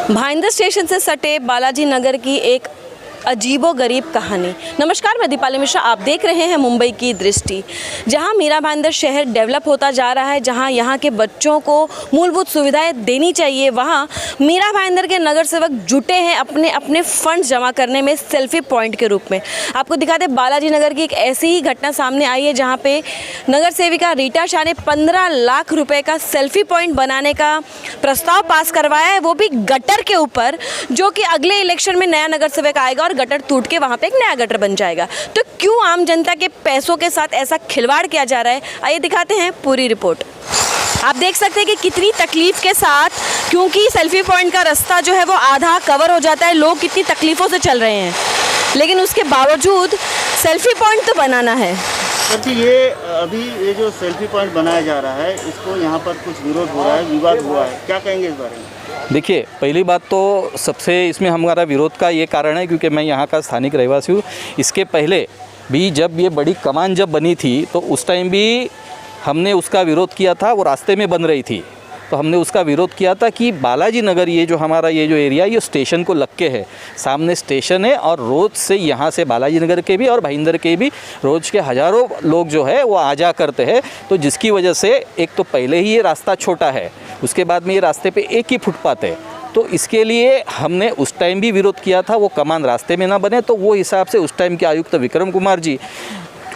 Bhayandar station से सटे बालाजी नगर की एक अजीबोगरीब कहानी। नमस्कार, मैं दीपाली मिश्रा, आप देख रहे हैं मुंबई की दृष्टि। जहां मीरा भाईंदर शहर डेवलप होता जा रहा है, जहां यहां के बच्चों को मूलभूत सुविधाएं देनी चाहिए, वहां मीरा भाईंदर के नगर सेवक जुटे हैं अपने अपने फंड जमा करने में सेल्फी पॉइंट के रूप में। आपको दिखा दें, बालाजी नगर की एक ऐसी ही घटना सामने आई है जहाँ पे नगर सेविका रीटा शाह ने 15 लाख रुपए का सेल्फी पॉइंट बनाने का प्रस्ताव पास करवाया है, वो भी गटर के ऊपर, जो कि अगले इलेक्शन में नया नगर सेवक आएगा और गटर टूट के वहां पे एक नया गटर बन जाएगा। तो क्यों आम जनता के पैसों के साथ ऐसा खिलवाड़ किया जा रहा है, आइए दिखाते हैं पूरी रिपोर्ट। आप देख सकते हैं कि कितनी तकलीफ के साथ, क्योंकि सेल्फी पॉइंट का रास्ता जो है वो आधा कवर हो जाता है, लोग कितनी तकलीफों से चल रहे हैं, लेकिन उसके बावजूद सेल्फी पॉइंट तो बनाना है। ये जो सेल्फी पॉइंट बनाया जा रहा है, इसको यहाँ पर कुछ विरोध हो रहा है, विवाद हुआ है, क्या कहेंगे इस बारे में? देखिए, पहली बात तो सबसे इसमें हमारा विरोध का ये कारण है क्योंकि मैं यहाँ का स्थानिक रहवासी हूँ। इसके पहले भी जब ये बड़ी कमान जब बनी थी तो उस टाइम भी हमने उसका विरोध किया था। वो रास्ते में बन रही थी तो हमने उसका विरोध किया था कि बालाजी नगर ये जो हमारा ये जो एरिया, ये स्टेशन को लग के है, सामने स्टेशन है और रोज़ से यहाँ से बालाजी नगर के भी और भाईंदर के भी रोज़ के हज़ारों लोग जो है वो आ जा करते हैं। तो जिसकी वजह से एक तो पहले ही ये रास्ता छोटा है, उसके बाद में ये रास्ते पे एक ही फुटपाथ है, तो इसके लिए हमने उस टाइम भी विरोध किया था। वो कमान रास्ते में ना बने, तो वो हिसाब से उस टाइम के आयुक्त विक्रम कुमार जी,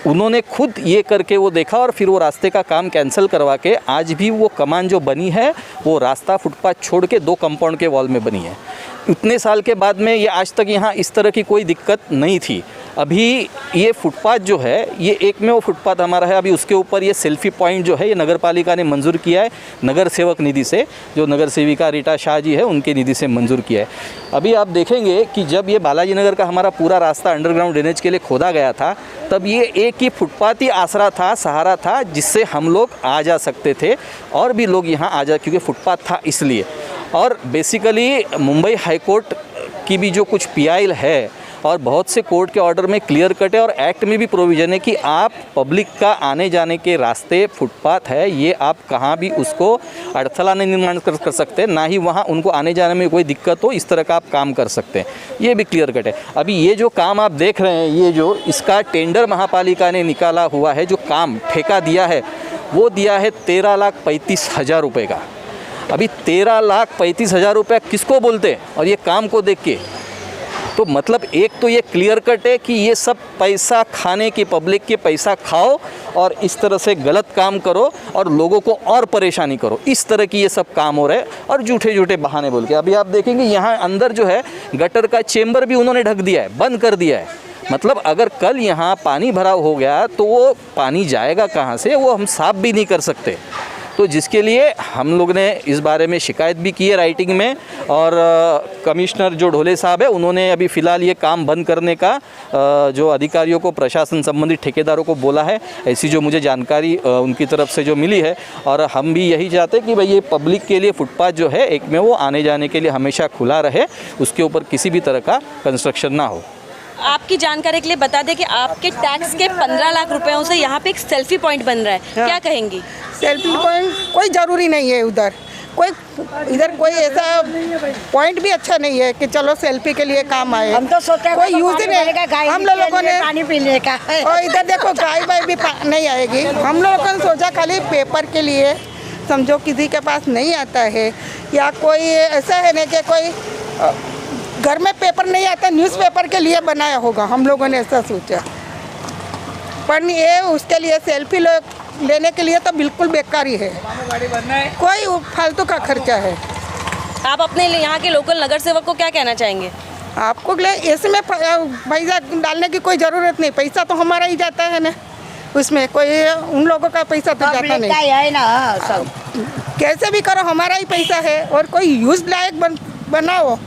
उन्होंने खुद ये करके वो देखा और फिर वो रास्ते का काम कैंसिल करवा के आज भी वो कमान जो बनी है वो रास्ता फुटपाथ छोड़ के 2 कंपाउंड के वॉल में बनी है। इतने साल के बाद में ये आज तक यहाँ इस तरह की कोई दिक्कत नहीं थी। अभी ये फुटपाथ जो है ये एकमेव फुटपाथ हमारा है। अभी उसके ऊपर ये सेल्फी पॉइंट जो है ये नगर पालिका ने मंजूर किया है, नगर सेवक निधि से, जो नगर सेविका रीटा शाह जी है उनके निधि से मंजूर किया है। अभी आप देखेंगे कि जब ये बालाजी नगर का हमारा पूरा रास्ता अंडरग्राउंड ड्रेनेज के लिए खोदा गया था, तब ये एक ही फुटपाथ ही आसरा था, सहारा था, जिससे हम लोग आ जा सकते थे और भी लोग यहाँ आ जा, क्योंकि फुटपाथ था इसलिए। और बेसिकली मुंबई हाई कोर्ट की भी जो कुछ पीआई है और बहुत से कोर्ट के ऑर्डर में क्लियर कट है और एक्ट में भी प्रोविज़न है कि आप पब्लिक का आने जाने के रास्ते फुटपाथ है, ये आप कहाँ भी उसको अड़थला नहीं निर्माण कर सकते, ना ही वहाँ उनको आने जाने में कोई दिक्कत हो, इस तरह का आप काम कर सकते हैं। ये भी क्लियर कट है। अभी ये जो काम आप देख रहे हैं, ये जो इसका टेंडर महापालिका ने निकाला हुआ है, जो काम ठेका दिया है वो दिया है 13,35,000 रुपये का। अभी 13,35,000 रुपये किसको बोलते हैं? और ये काम को देख के तो मतलब एक तो ये क्लियर कट है कि ये सब पैसा खाने की, पब्लिक के पैसा खाओ और इस तरह से गलत काम करो और लोगों को और परेशानी करो, इस तरह की ये सब काम हो रहे हैं और झूठे झूठे बहाने बोल के। अभी आप देखेंगे यहाँ अंदर जो है गटर का चेम्बर भी उन्होंने ढक दिया है, बंद कर दिया है। मतलब अगर कल यहाँ पानी भराव हो गया तो वो पानी जाएगा कहाँ से, वो हम साफ भी नहीं कर सकते। तो जिसके लिए हम लोग ने इस बारे में शिकायत भी की है राइटिंग में, और कमिश्नर जो ढोले साहब है उन्होंने अभी फ़िलहाल ये काम बंद करने का जो अधिकारियों को, प्रशासन संबंधित ठेकेदारों को बोला है, ऐसी जो मुझे जानकारी उनकी तरफ से जो मिली है। और हम भी यही चाहते हैं कि भाई ये पब्लिक के लिए फुटपाथ जो है एक में वो आने जाने के लिए हमेशा खुला रहे, उसके ऊपर किसी भी तरह का कंस्ट्रक्शन ना हो। आपकी जानकारी के लिए बता दें कि आपके टैक्स के 15 लाख रुपयों से यहाँ पे एक सेल्फी पॉइंट बन रहा है, क्या कहेंगी? सेल्फी पॉइंट कोई ज़रूरी नहीं है उधर, इधर कोई ऐसा पॉइंट भी अच्छा नहीं है कि चलो सेल्फी के लिए काम आए। हम तो सोचते हैं कोई यूज ही नहीं, हम लोगों ने पानी पीने का। और इधर देखो गाय वाय भी नहीं आएगी। हम लोगों ने सोचा खाली पेपर के लिए, समझो किसी के पास नहीं आता है या कोई ऐसा है नहीं कि कोई घर में पेपर नहीं आता, न्यूज़पेपर के लिए बनाया होगा, हम लोगों ने ऐसा सोचा। पर ये उसके लिए सेल्फी लेने के लिए तो बिल्कुल बेकार ही है, कोई फालतू का खर्चा है। आप अपने यहाँ के लोकल नगर सेवक को क्या कहना चाहेंगे? आपको इसमें पैसा डालने की कोई ज़रूरत नहीं, पैसा तो हमारा ही जाता है ना, उसमें कोई उन लोगों का पैसा तो जाता नहीं है ना। सब कैसे भी करो हमारा ही पैसा है, और कोई यूज लायक बनाओ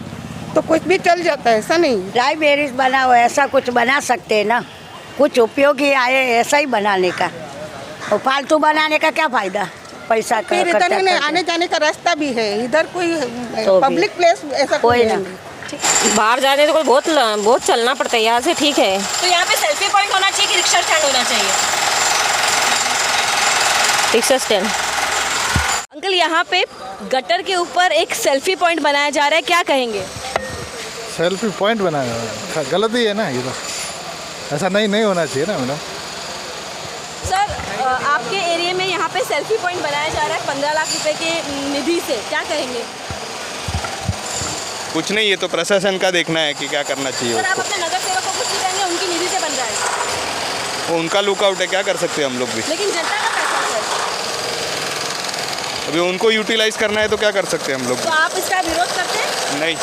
तो कुछ भी चल जाता है, ऐसा नहीं। लाइब्रेरी बनाओ, ऐसा कुछ बना सकते हैं ना, कुछ उपयोगी आए ऐसा ही बनाने का, और फालतू बनाने का क्या फ़ायदा, पैसा का फिर इधर नहीं, आने जाने का रास्ता भी है, इधर कोई तो पब्लिक प्लेस ऐसा कोई ना। बाहर जाने तो बहुत चलना पड़ता है यहाँ से, ठीक है। तो यहाँ पे सेल्फी पॉइंट होना चाहिए कि रिक्शा स्टैंड होना चाहिए? Rickshaw stand. अंकल, यहाँ पे गटर के ऊपर एक सेल्फी पॉइंट बनाया जा रहा है, क्या कहेंगे? सेल्फी पॉइंट बनाया है, गलत ही है ना ये तो, ऐसा नहीं होना चाहिए ना मैडम। सर आपके एरिया में यहाँ पे सेल्फी पॉइंट बनाया जा रहा है 15 लाख रुपए के निधि से, क्या कहेंगे? कुछ नहीं, ये तो प्रशासन का देखना है कि क्या करना चाहिए सर आप उसको। अपने नगर सेवक को कुछ नहीं कहेंगे, उनकी निधि से बन रहा है, वो उनका लुकआउट है, क्या कर सकते हैं हम लोग भी। लेकिन जनता का पैसा है, अभी उनको यूटिलाइज करना है तो क्या कर सकते हैं हम लोग तो आप इसका विरोध करते हैं? नहीं।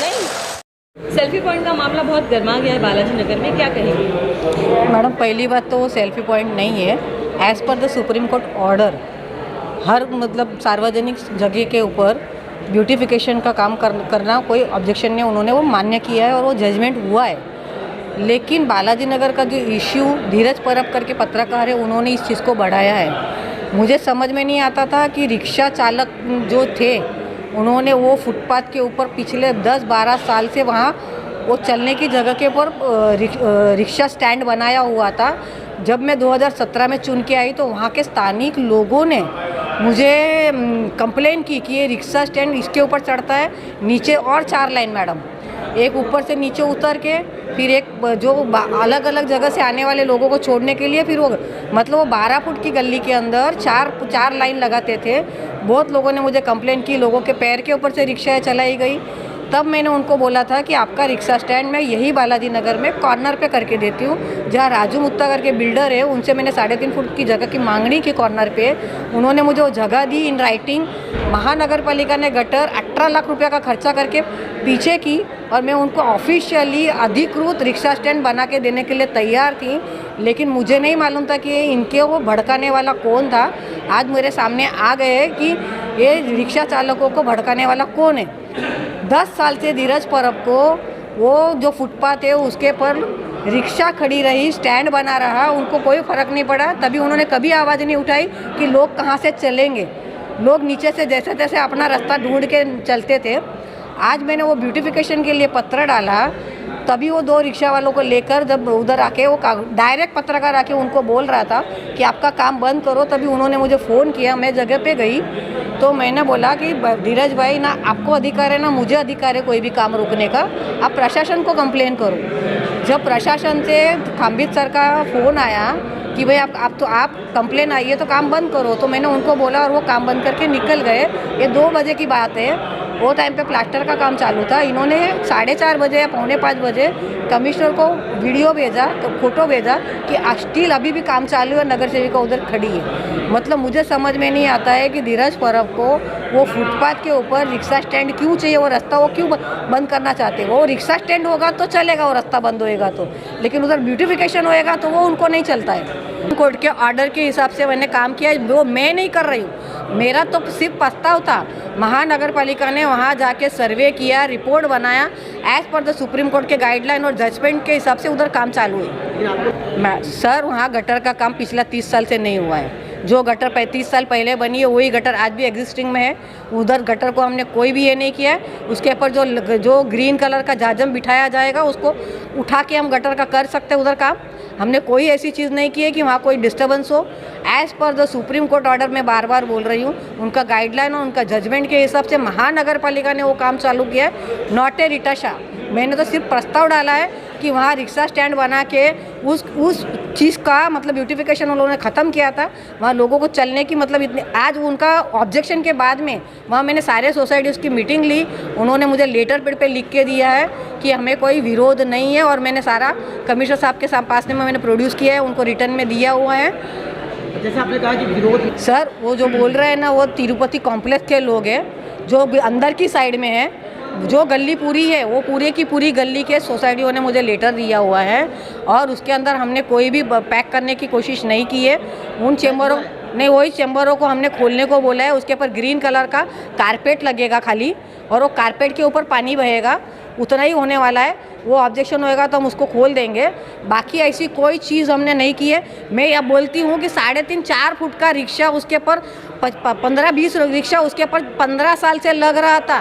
नहीं। सेल्फी पॉइंट का मामला बहुत गर्मा गया है बालाजी नगर में, क्या कहेंगे? मैडम पहली बात तो वो सेल्फी पॉइंट नहीं है। As per the supreme court order हर मतलब सार्वजनिक जगह के ऊपर ब्यूटिफिकेशन का काम करना कोई ऑब्जेक्शन नहीं, उन्होंने वो मान्य किया है और वो जजमेंट हुआ है। लेकिन बालाजी नगर का जो इश्यू धीरज परब करके पत्रकार है, उन्होंने इस चीज़ को बढ़ाया है। मुझे समझ में नहीं आता था कि रिक्शा चालक जो थे उन्होंने वो फुटपाथ के ऊपर पिछले 10-12 साल से वहाँ वो चलने की जगह के ऊपर रिक्शा स्टैंड बनाया हुआ था। जब मैं 2017 में चुन के आई तो वहाँ के स्थानिक लोगों ने मुझे कंप्लेन की कि ये रिक्शा स्टैंड इसके ऊपर चढ़ता है, नीचे और 4 लाइन मैडम, एक ऊपर से नीचे उतर के फिर एक जो अलग अलग जगह से आने वाले लोगों को छोड़ने के लिए फिर वो मतलब वो 12 फुट की गली के अंदर चार लाइन लगाते थे। बहुत लोगों ने मुझे कंप्लेन की, लोगों के पैर के ऊपर से रिक्शाएँ चलाई गई। तब मैंने उनको बोला था कि आपका रिक्शा स्टैंड मैं यही बालाजी नगर में कॉर्नर पे करके देती हूँ, जहाँ राजू मुत्ता करके बिल्डर है, उनसे मैंने 3.5 फुट की जगह की मांगनी की कॉर्नर पे। उन्होंने मुझे वो जगह दी इन राइटिंग। महानगर पालिका ने गटर 18 लाख रुपया का खर्चा करके पीछे की और मैं उनको ऑफिशियली अधिकृत रिक्शा स्टैंड बना के देने के लिए तैयार थी। लेकिन मुझे नहीं मालूम था कि इनके वो भड़काने वाला कौन था। आज मेरे सामने आ गए कि ये रिक्शा चालकों को भड़काने वाला कौन है। 10 साल से धीरज परब को वो जो फुटपाथ है उसके पर रिक्शा खड़ी रही, स्टैंड बना रहा, उनको कोई फ़र्क नहीं पड़ा। तभी उन्होंने कभी आवाज़ नहीं उठाई कि लोग कहाँ से चलेंगे। लोग नीचे से जैसे तैसे अपना रास्ता ढूंढ के चलते थे। आज मैंने वो ब्यूटिफिकेशन के लिए पत्र डाला, तभी वो 2 रिक्शा वालों को लेकर जब उधर आके वो डायरेक्ट पत्रकार आके उनको बोल रहा था कि आपका काम बंद करो, तभी उन्होंने मुझे फ़ोन किया। मैं जगह पे गई तो मैंने बोला कि धीरज भाई, ना आपको अधिकार है ना मुझे अधिकार है कोई भी काम रोकने का, आप प्रशासन को कंप्लेन करो। जब प्रशासन से खंबित सर का फ़ोन आया कि भाई आप कंप्लेन आई है तो काम बंद करो, तो मैंने उनको बोला और वो काम बंद करके निकल गए। ये 2 बजे की बात है, वो टाइम पे प्लास्टर का काम चालू था। इन्होंने 4:30 बजे या 4:45 बजे कमिश्नर को वीडियो भेजा, फोटो भेजा कि स्टिल अभी भी काम चालू है, नगर सेविका उधर खड़ी है। मतलब मुझे समझ में नहीं आता है कि धीरज परब को वो फुटपाथ के ऊपर रिक्शा स्टैंड क्यों चाहिए, वो रास्ता वो क्यों बंद करना चाहते हैं। वो रिक्शा स्टैंड होगा तो चलेगा, वो रास्ता बंद होएगा तो, लेकिन उधर ब्यूटिफिकेशन होएगा तो वो उनको नहीं चलता है। कोर्ट के ऑर्डर के हिसाब से मैंने काम किया, वो मैं नहीं कर रही हूँ, मेरा तो सिर्फ प्रस्ताव था। महानगर पालिका ने वहाँ जाके सर्वे किया, रिपोर्ट बनाया, as per the supreme Court के गाइडलाइन और जजमेंट के हिसाब से उधर काम चालू है। सर वहाँ गटर का काम पिछला 30 साल से नहीं हुआ है। जो गटर 35 साल पहले बनी है वही गटर आज भी एग्जिस्टिंग में है। उधर गटर को हमने कोई भी ये नहीं किया है। उसके ऊपर जो ग्रीन कलर का जाजम बिठाया जाएगा उसको उठा के हम गटर का कर सकते हैं उधर काम। हमने कोई ऐसी चीज़ नहीं की है कि वहाँ कोई डिस्टर्बेंस हो। As per the supreme court order मैं बार बार बोल रही हूँ, उनका गाइडलाइन और उनका जजमेंट के हिसाब से महानगर पालिका ने वो काम चालू किया है, नॉट ए रीटा शाह। मैंने तो सिर्फ प्रस्ताव डाला है कि वहाँ रिक्शा स्टैंड बना के उस चीज़ का मतलब ब्यूटिफिकेशन उन्होंने ख़त्म किया था, वहाँ लोगों को चलने की मतलब इतनी। आज उनका ऑब्जेक्शन के बाद में वहाँ मैंने सारे सोसाइटीज़ की मीटिंग ली, उन्होंने मुझे लेटर पेड पे लिख के दिया है कि हमें कोई विरोध नहीं है, और मैंने सारा कमिश्नर साहब के पास में मैंने प्रोड्यूस किया है, उनको रिटर्न में दिया हुआ है। जैसे आपने कहा कि विरोध, सर वो जो बोल रहे हैं ना वो तिरुपति कॉम्प्लेक्स के लोग हैं जो अंदर की साइड में है, जो गली पूरी है वो पूरे की पूरी गली के सोसाइटियों ने मुझे लेटर दिया हुआ है, और उसके अंदर हमने कोई भी पैक करने की कोशिश नहीं की है। उन चेम्बरों नहीं, वही चेम्बरों को हमने खोलने को बोला है। उसके ऊपर ग्रीन कलर का कारपेट लगेगा खाली, और वो कारपेट के ऊपर पानी बहेगा, उतना ही होने वाला है। वो ऑब्जेक्शन होएगा तो हम उसको खोल देंगे, बाकी ऐसी कोई चीज़ हमने नहीं की है। मैं यह बोलती हूँ कि 3.5-4 फुट का रिक्शा उसके ऊपर 15-20 रिक्शा उसके ऊपर 15 साल से लग रहा था।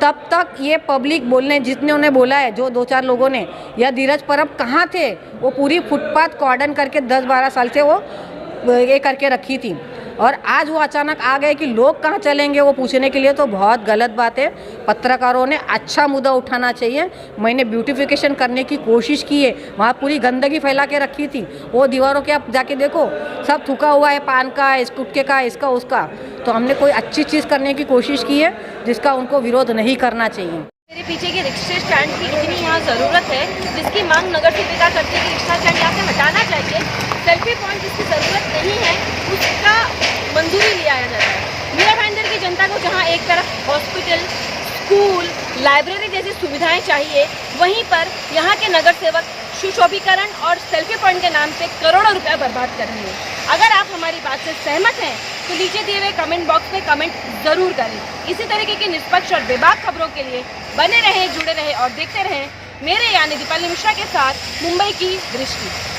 तब तक ये पब्लिक बोलने जितने उन्हें बोला है, जो 2-4 लोगों ने, या धीरज परब कहाँ थे, वो पूरी फुटपाथ कॉर्डन करके 10-12 साल से वो ये करके रखी थी। और आज वो अचानक आ गए कि लोग कहाँ चलेंगे वो पूछने के लिए, तो बहुत गलत बात है। पत्रकारों ने अच्छा मुद्दा उठाना चाहिए। मैंने ब्यूटिफिकेशन करने की कोशिश की है, वहाँ पूरी गंदगी फैला के रखी थी, वो दीवारों के आप जाके देखो सब थूका हुआ है, पान का, इस गुटखे का, इसका उसका। तो हमने कोई अच्छी चीज़ करने की कोशिश की है जिसका उनको विरोध नहीं करना चाहिए। मेरे पीछे के रिक्शा स्टैंड की इतनी यहाँ ज़रूरत है जिसकी मांग नगर सेविका करती है कि रिक्शा स्टैंड यहाँ से हटाना चाहिए। सेल्फी पॉइंट जिसकी ज़रूरत नहीं है उसका मंजूरी लिया जाता है। मीरा भाईंदर की जनता को जहाँ एक तरफ हॉस्पिटल, स्कूल, लाइब्रेरी जैसी सुविधाएं चाहिए, वहीं पर यहाँ के नगर सेवक सुशोभीकरण और सेल्फी पॉइंट के नाम पे करोड़ों रुपया बर्बाद कर रहे हैं। अगर आप हमारी बात से सहमत हैं तो नीचे दिए हुए कमेंट बॉक्स में कमेंट ज़रूर करें। इसी तरीके की निष्पक्ष और बेबाक खबरों के लिए बने रहें, जुड़े रहें और देखते रहें मेरे यानी दीपाली मिश्रा के साथ मुंबई की दृष्टि।